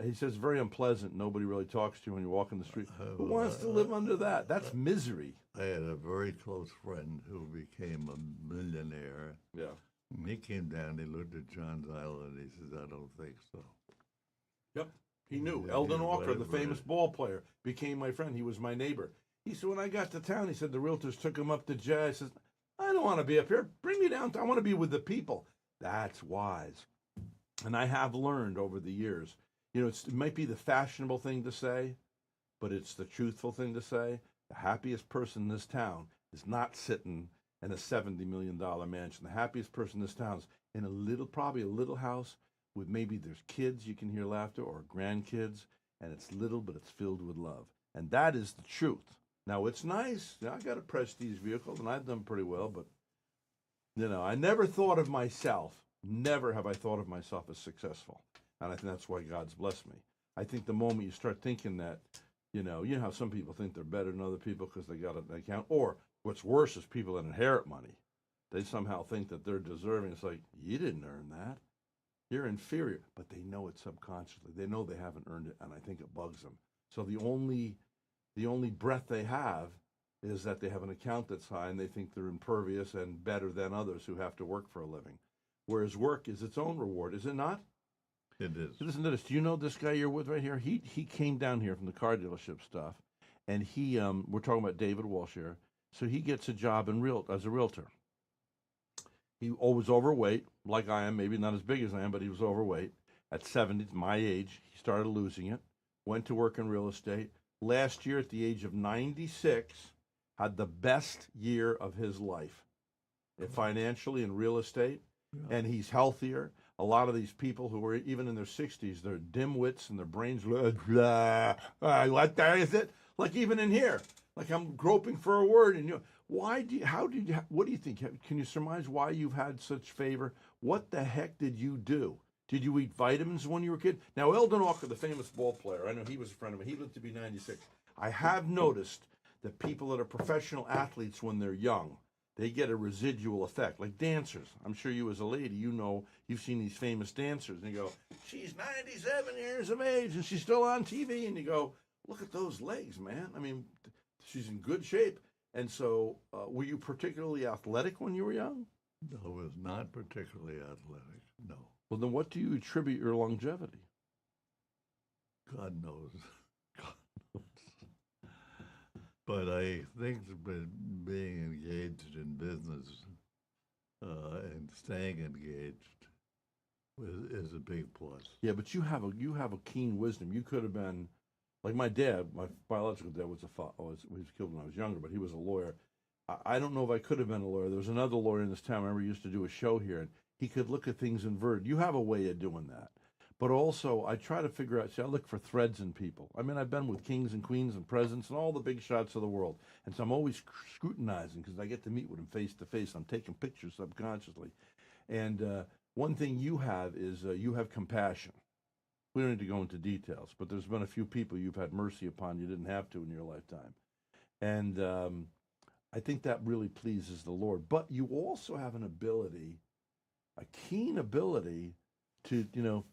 he says very unpleasant. Nobody really talks to you when you walk in the street. Who wants to live under that? That's misery. I had a very close friend who became a millionaire. Yeah. And he came down, he looked at John's Island, he says, I don't think so. Yep. He knew. Yeah, Eldon yeah, Walker, the right. famous ball player, became my friend. He was my neighbor. He said, when I got to town, he said, the realtors took him up to Jay. I says, I don't want to be up here. Bring me down. I want to be with the people. That's wise. And I have learned over the years, it might be the fashionable thing to say, but it's the truthful thing to say. The happiest person in this town is not sitting in a $70 million mansion. The happiest person in this town is in probably a little house with maybe there's kids you can hear laughter or grandkids, and it's little, but it's filled with love. And that is the truth. Now, it's nice. I got a prestige vehicle, and I've done pretty well, but, I never thought of myself, never have I thought of myself as successful. And I think that's why God's blessed me. I think the moment you start thinking that, you know how some people think they're better than other people because they got an account, or what's worse is people that inherit money. They somehow think that they're deserving. It's like, you didn't earn that. You're inferior. But they know it subconsciously. They know they haven't earned it, and I think it bugs them. So the only breath they have is that they have an account that's high, and they think they're impervious and better than others who have to work for a living. Whereas work is its own reward, is it not? It is. Listen to this. Do you know this guy you're with right here? He came down here from the car dealership stuff, and we're talking about David Walsh here. So he gets a job as a realtor. He was overweight, like I am, maybe not as big as I am, but he was overweight. At 70, my age, he started losing it, went to work in real estate. Last year, at the age of 96, had the best year of his life, financially in real estate, and he's healthier. A lot of these people who are even in their 60s, they're dimwits and their brains, blah, what is it? Like even in here, like I'm groping for a word, and what do you think? Can you surmise why you've had such favor? What the heck did you do? Did you eat vitamins when you were a kid? Now, Eldon Walker, the famous ball player, I know he was a friend of mine. He lived to be 96. I have noticed that people that are professional athletes when they're young, they get a residual effect, like dancers. I'm sure you as a lady, you've seen these famous dancers, and you go, she's 97 years of age, and she's still on TV, and you go, look at those legs, man. I mean, she's in good shape. And so, were you particularly athletic when you were young? No, it was not particularly athletic, no. Well, then what do you attribute your longevity? God knows. God knows. But I think that being engaged in business and staying engaged is a big plus. Yeah, but you have a keen wisdom. You could have been, like my dad. My biological dad was he was killed when I was younger, but he was a lawyer. I don't know if I could have been a lawyer. There was another lawyer in this town. I remember he used to do a show here, and he could look at things inverted. You have a way of doing that. But also, I try to figure out, I look for threads in people. I mean, I've been with kings and queens and presidents and all the big shots of the world. And so I'm always scrutinizing because I get to meet with them face to face. I'm taking pictures subconsciously. And one thing you have is you have compassion. We don't need to go into details, but there's been a few people you've had mercy upon you didn't have to in your lifetime. And I think that really pleases the Lord. But you also have an ability, a keen ability to,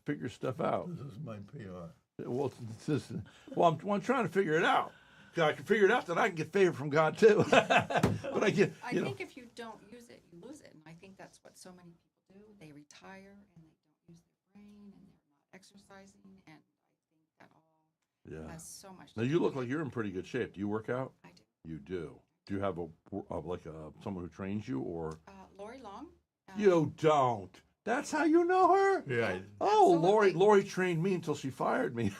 figure stuff out. This is my PR. Well, I'm trying to figure it out. Because I can figure it out, then I can get favor from God too. But I get, I think if you don't use it, you lose it. And I think that's what so many people do. They retire and they don't use their brain and they're not exercising. And I think that all Yeah. has so much. Now to you do look with like you're in pretty good shape. Do you work out? it. I do. You do. Do you have someone who trains you, or Lori Long. you don't? That's how you know her. Yeah. Oh, Absolutely. Lori trained me until she fired me.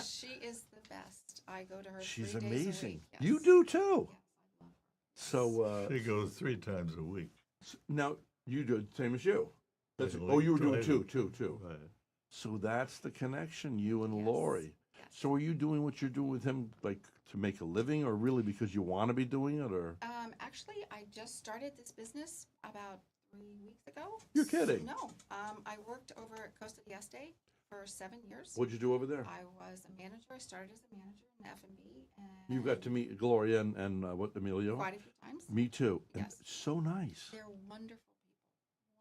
She is the best. I go to her. She's 3 days a amazing. week. Yes. You do too. Yes, I love her. So She goes 3 times a week. now you do the same as you. That's I oh, you were like doing to- two. Right. So that's the connection, you and Yes. Lori. Yes. So are you doing what you're doing with him, like to make a living, or really because you want to be doing it, or? Actually, I just started this business about 3 weeks ago. You're kidding. No. I worked over at Costa de Este for 7 years. What'd you do over there? I was a manager. I started as a manager in F&B. And You got to meet Gloria and what, Emilio? quite a few times. Me too. And Yes. so nice. They're wonderful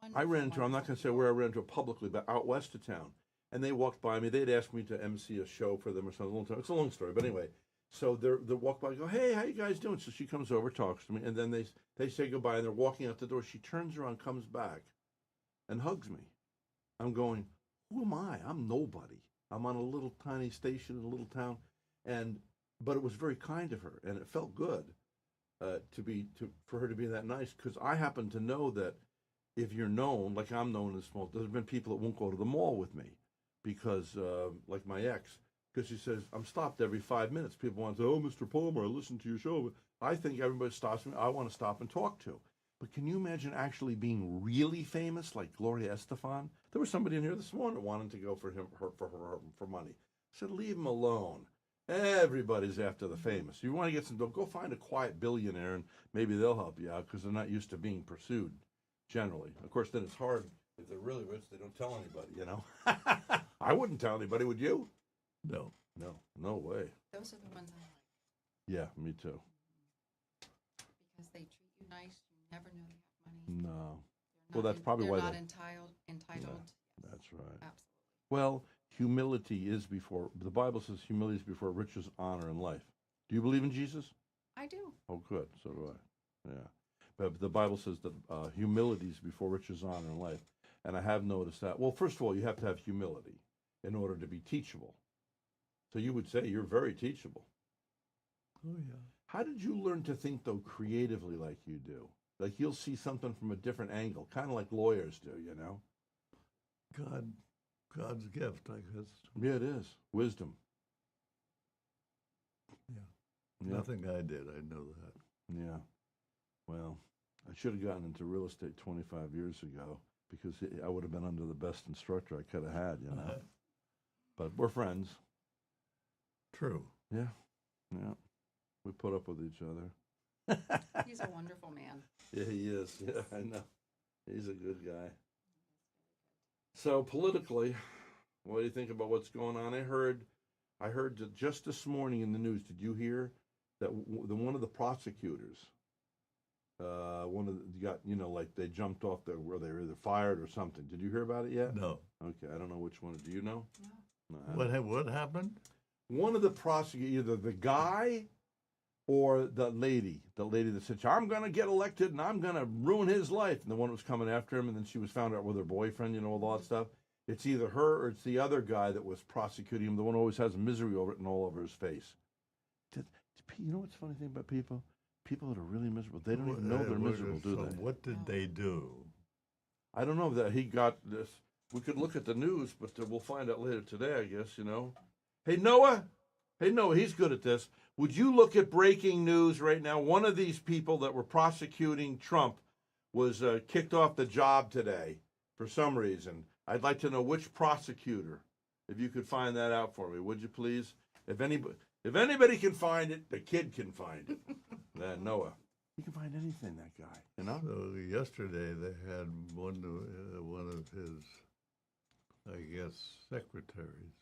people. I ran into, I'm not wonderful going to say where I ran into it publicly, but out west of town. And they walked by me. They'd asked me to MC a show for them or something. A long time. It's a long story, but anyway. So they walk by, and go, hey, how you guys doing? So she comes over, talks to me, and then they say goodbye, and they're walking out the door. She turns around, comes back, and hugs me. I'm going, who am I? I'm nobody. I'm on a little tiny station in a little town, but it was very kind of her, and it felt good for her to be that nice, because I happen to know that if you're known, like I'm known in small, there's been people that won't go to the mall with me because, like my ex, because she says, I'm stopped every 5 minutes. People want to say, oh, Mr. Palmer, I listened to your show. But I think everybody stops me. I want to stop and talk to. But can you imagine actually being really famous like Gloria Estefan? There was somebody in here this morning that wanted to go for money. I said, leave him alone. Everybody's after the famous. You want to get some, go find a quiet billionaire and maybe they'll help you out because they're not used to being pursued generally. Of course, then it's hard if they're really rich, they don't tell anybody, you know? I wouldn't tell anybody, would you? No. No way. Those are the ones I like Yeah, me too. because they treat you nice. You never know they have money. No, They're Well, not that's probably they're why not they- entitled. that's right. Absolutely. Well, humility is before, the Bible says humility is before riches, honor, and life. Do you believe in Jesus? I do. Oh, good. So do I. Yeah. But the Bible says that humility is before riches, honor, and life. And I have noticed that. Well, first of all, you have to have humility in order to be teachable. So you would say you're very teachable. Oh, yeah. How did you learn to think, though, creatively like you do? Like you'll see something from a different angle, kind of like lawyers do, you know? God's gift, I guess. Yeah, it is. Wisdom. Yeah. Nothing I did, I know that. Yeah. Well, I should have gotten into real estate 25 years ago because I would have been under the best instructor I could have had, you know? But we're friends. True. Yeah. Yeah. We put up with each other. He's a wonderful man. Yeah, he is. Yeah, I know. He's a good guy. So politically, what do you think about what's going on? I heard that just this morning in the news. Did you hear that one of the prosecutors, got like they jumped off where they were either fired or something. Did you hear about it yet? No. Okay, I don't know which one. Do you know? No. No. I don't. What happened? One of the prosecutors, either the guy or the lady that said, I'm going to get elected and I'm going to ruin his life. And the one that was coming after him, and then she was found out with her boyfriend, all that stuff. It's either her or it's the other guy that was prosecuting him, the one who always has misery written all over his face. You know what's the funny thing about people? People that are really miserable, they don't even know they're miserable, do So they? what did they do? I don't know that he got this. We could look at the news, but we'll find out later today, I guess, Hey, Noah, he's good at this. Would you look at breaking news right now? One of these people that were prosecuting Trump was kicked off the job today for some reason. I'd like to know which prosecutor, if you could find that out for me, would you please? If anybody can find it, the kid can find it. Then Noah. He can find anything, that guy, So yesterday they had one of his, I guess, secretaries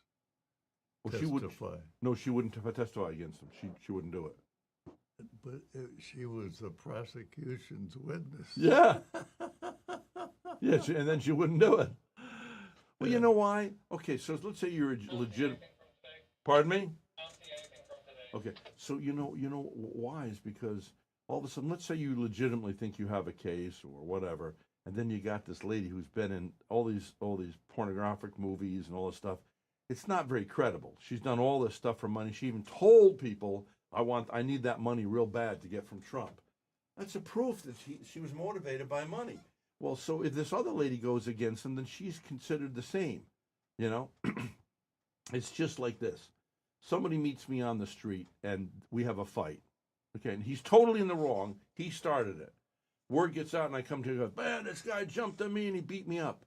Well, testify. she wouldn't testify against him. She wouldn't do it. But she was the prosecution's witness. Yeah. Yeah, and then she wouldn't do it. Well, you know why? Okay, so let's say you're legit. Pardon me? Okay, so you know why is because all of a sudden, let's say you legitimately think you have a case or whatever, and then you got this lady who's been in all these pornographic movies and all this stuff, it's not very credible. She's done all this stuff for money. She even told people, I need that money real bad to get from Trump. That's a proof that she was motivated by money. Well, so if this other lady goes against him, then she's considered the same. You know, it's just like this. Somebody meets me on the street and we have a fight. Okay, and he's totally in the wrong. He started it. Word gets out and I come to him and go, man, this guy jumped on me and he beat me up.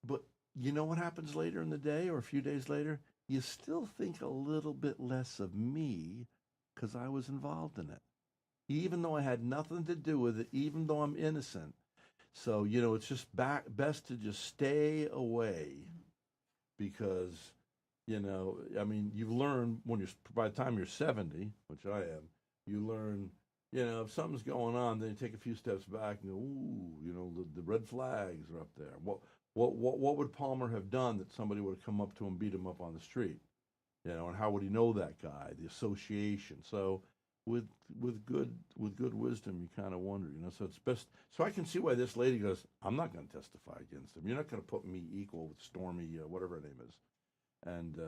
But you know what happens later in the day or a few days later? You still think a little bit less of me because I was involved in it. Even though I had nothing to do with it, even though I'm innocent. So, you know, it's just best to just stay away because, you know, I mean, you learn by the time you're 70, which I am, you learn, you know, if something's going on, then you take a few steps back and go, ooh, you know, the red flags are up there. What would Palmer have done that somebody would have come up to him, beat him up on the street? You know, and how would he know that guy? The association. So with good wisdom, you kind of wonder, you know. So it's best. So I can see why this lady goes, I'm not going to testify against him. You're not going to put me equal with Stormy, whatever her name is. And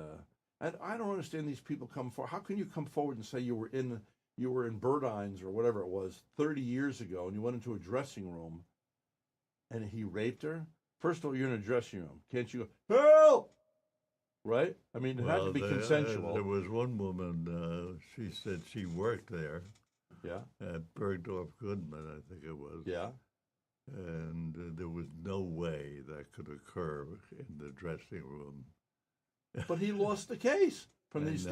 I don't understand these people come forward. How can you come forward and say you were in Burdines or whatever it was 30 years ago, and you went into a dressing room, and he raped her? First of all, you're in a dressing room. Can't you go, help? Right? I mean, it had to be consensual. There was one woman, she said she worked there. Yeah. At Bergdorf Goodman, I think it was. Yeah. And there was no way that could occur in the dressing room. But he lost the case from these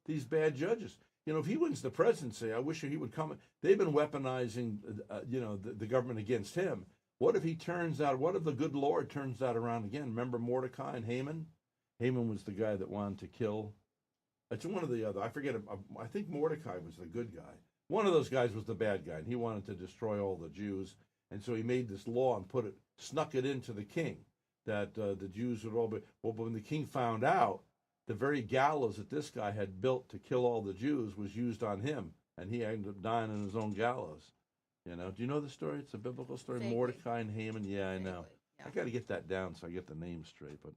these bad judges. You know, if he wins the presidency, I wish he would come. They've been weaponizing, the government against him. What if the good Lord turns that around again? Remember Mordecai and Haman? Haman was the guy that wanted to kill. It's one of the other. I forget. I think Mordecai was the good guy. One of those guys was the bad guy, and he wanted to destroy all the Jews. And so he made this law and snuck it into the king that the Jews would all be. Well, but when the king found out, the very gallows that this guy had built to kill all the Jews was used on him, and he ended up dying in his own gallows. You know? Do you know the story? It's a biblical story. Vaguely. Mordecai and Haman. Yeah, I know. Yeah. I got to get that down so I get the name straight. But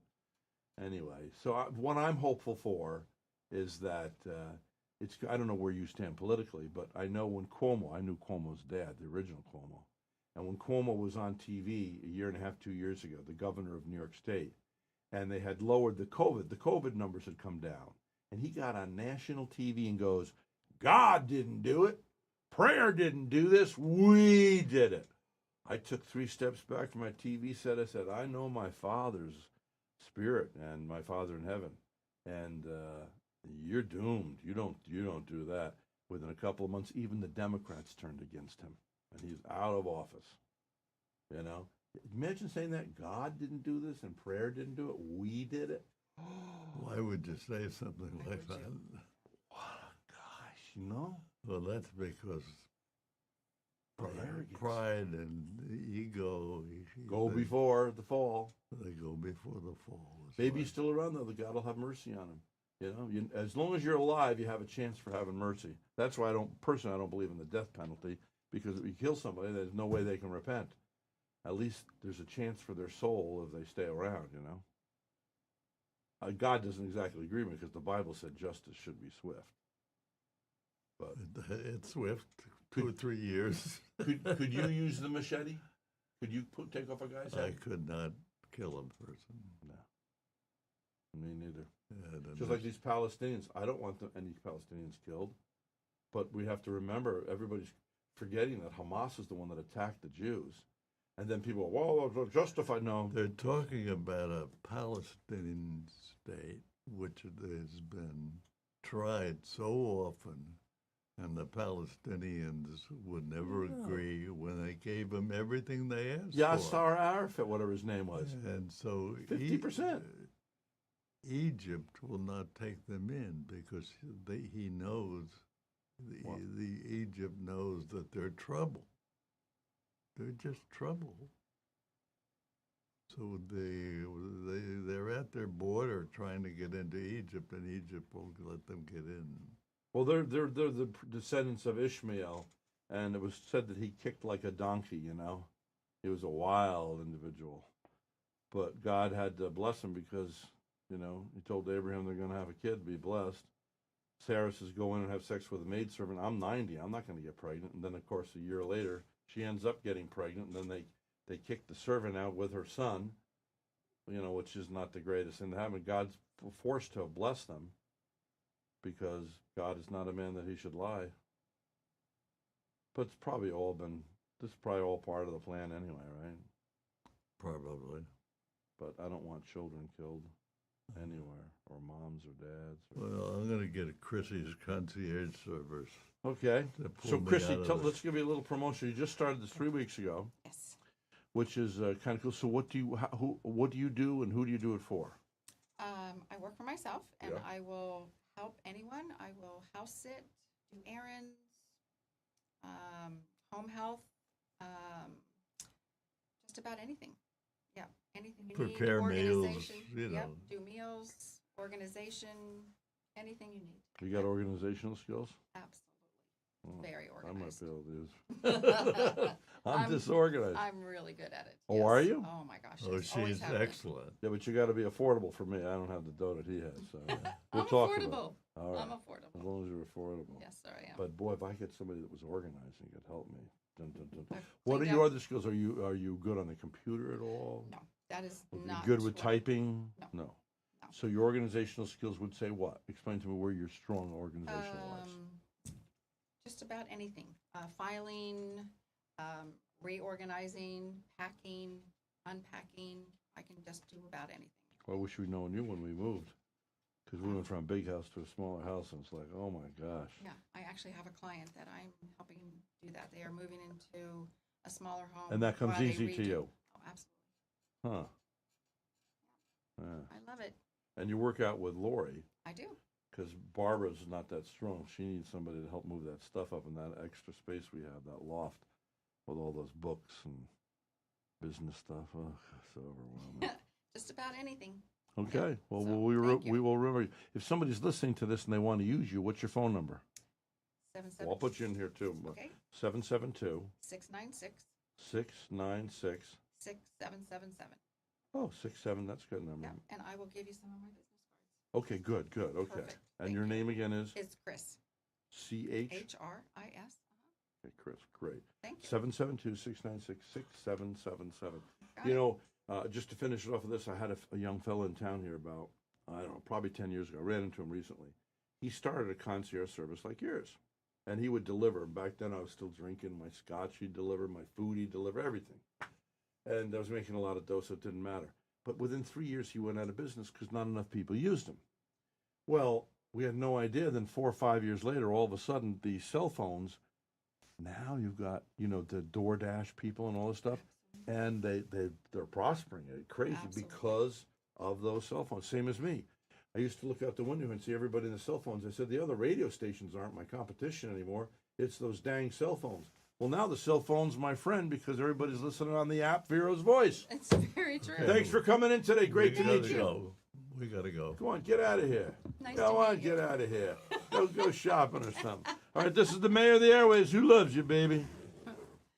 anyway, so what I'm hopeful for is that I don't know where you stand politically, but I know I knew Cuomo's dad, the original Cuomo. And when Cuomo was on TV a year and a half, 2 years ago, the governor of New York State, and they had lowered the COVID numbers had come down. And he got on national TV and goes, God didn't do it. Prayer didn't do this. We did it. I took 3 steps back from my TV set. I said, I know my Father's spirit and my Father in heaven. And you're doomed. You don't do that. Within a couple of months, even the Democrats turned against him. And he's out of office. You know? Imagine saying that God didn't do this and prayer didn't do it. We did it. Why would you say something like that? What a gosh, you know? Well, that's because Arrogance. pride and ego Go before the fall. They go before the fall. Maybe he's still around, though. The God will have mercy on him. You know, as long as you're alive, you have a chance for having mercy. That's why I don't believe in the death penalty, because if you kill somebody, there's no way they can repent. At least there's a chance for their soul if they stay around, you know. God doesn't exactly agree with me because the Bible said justice should be swift. But it's swift, 2 or 3 years. could you use the machete? Could you take off a guy's head? I could not kill a person. No. Me neither. Yeah, Just like these Palestinians. I don't want any Palestinians killed. But we have to remember, everybody's forgetting that Hamas is the one that attacked the Jews. And then people, well, justify. No. They're talking about a Palestinian state, which has been tried so often, and the Palestinians would never agree when they gave them everything they asked Yasser Arafat, whatever his name was. And so 50%. Egypt will not take them in because he knows, the Egypt knows that they're trouble. They're just trouble. So they're at their border trying to get into Egypt, and Egypt won't let them get in. Well, they're the descendants of Ishmael, and it was said that he kicked like a donkey. You know, he was a wild individual, but God had to bless him because You know, he told Abraham they're going to have a kid, be blessed. Sarah says, go in and have sex with a maidservant. I'm 90. I'm not going to get pregnant. And then, of course, a year later, she ends up getting pregnant. And then they kick the servant out with her son, you know, which is not the greatest thing to happen. God's forced to bless them because God is not a man that he should lie. But it's probably this is probably all part of the plan anyway, right? Probably. But I don't want children killed anywhere, or moms or dads. Well, I'm going to get a Chrissy's concierge service. Okay. to pull So, me Chrissy, out of this. let's give you a little promotion. You just started this 3 weeks ago, Yes. which is kind of cool. So, what do you do, and who do you do it for? I work for myself, and Yeah. I will help anyone. I will house sit, do errands, home health, just about anything. Yeah, anything you need. Prepare meals, Organization. you Yep, know. do meals, organization, anything you need. You got organizational skills? Absolutely. Oh, Very I might organized. be able to use. I'm disorganized. I'm really good at it. Oh, are yes. you? Oh my gosh. Oh, yes, always she's have been. excellent. Yeah, but you got to be affordable for me. I don't have the dough that he has. So we'll I'm talk affordable. about it. All right. I'm As affordable. long as you're affordable. Yes, sir, I am. But boy, if I get somebody that was organized and could help me. Dun, dun, dun. I've What are cleaned your up- other skills? Are you good on the computer at all? No, that is Are you not good with what- typing? No. No. No. So your organizational skills would say what? Explain to me where you're strong organizational wise. Just about anything. Filing, reorganizing, packing, unpacking. I can just do about anything. I wish we'd known you when we moved, because we went from a big house to a smaller house, and it's like, oh my gosh. Yeah, I actually have a client that I'm helping do that. They are moving into a smaller home. And that comes while they easy to redo. you? Oh, absolutely. Huh. Yeah. I love it. And you work out with Lori, I do. because Barbara's not that strong. She needs somebody to help move that stuff up in that extra space we have, that loft, with all those books and business stuff. Oh, so overwhelming. Just about anything. Okay. Well, So, we thank you. will remember you. If somebody's listening to this and they want to use you, what's your phone number? 7 Well, I'll put you in here too. Okay. 772 696 696. 6777. Oh, 67. That's a good number. Yeah, and I will give you some of my business cards. Okay, good, good. Okay. Perfect. And Thank your you. name again is It's Chris. CH? HRIS. Okay, Chris, great. Thank you. 772 696 6777. Got You it. know, just to finish it off with this, I had a young fellow in town here about, I don't know, probably 10 years ago. I ran into him recently. He started a concierge service like yours, and he would deliver. Back then, I was still drinking my scotch. He'd deliver my food. He'd deliver everything. And I was making a lot of dough, so it didn't matter. But within 3 years, he went out of business because not enough people used him. Well, we had no idea. Then 4 or 5 years later, all of a sudden, the cell phones, now you've got, you know, the DoorDash people and all this stuff, and they're prospering crazy Absolutely. because of those cell phones. Same as me. I used to look out the window and see everybody in the cell phones. I said, the other radio stations aren't my competition anymore. It's those dang cell phones. Well, now the cell phone's my friend because everybody's listening on the app, Vero's Voice. It's very true. Thanks for coming in today. Great to We meet gotta you. go. We gotta go. Come on, get out of here. Nice Go to on, meet you. get out of here. Go shopping or something. All right, this is the mayor of the airways who loves you, baby.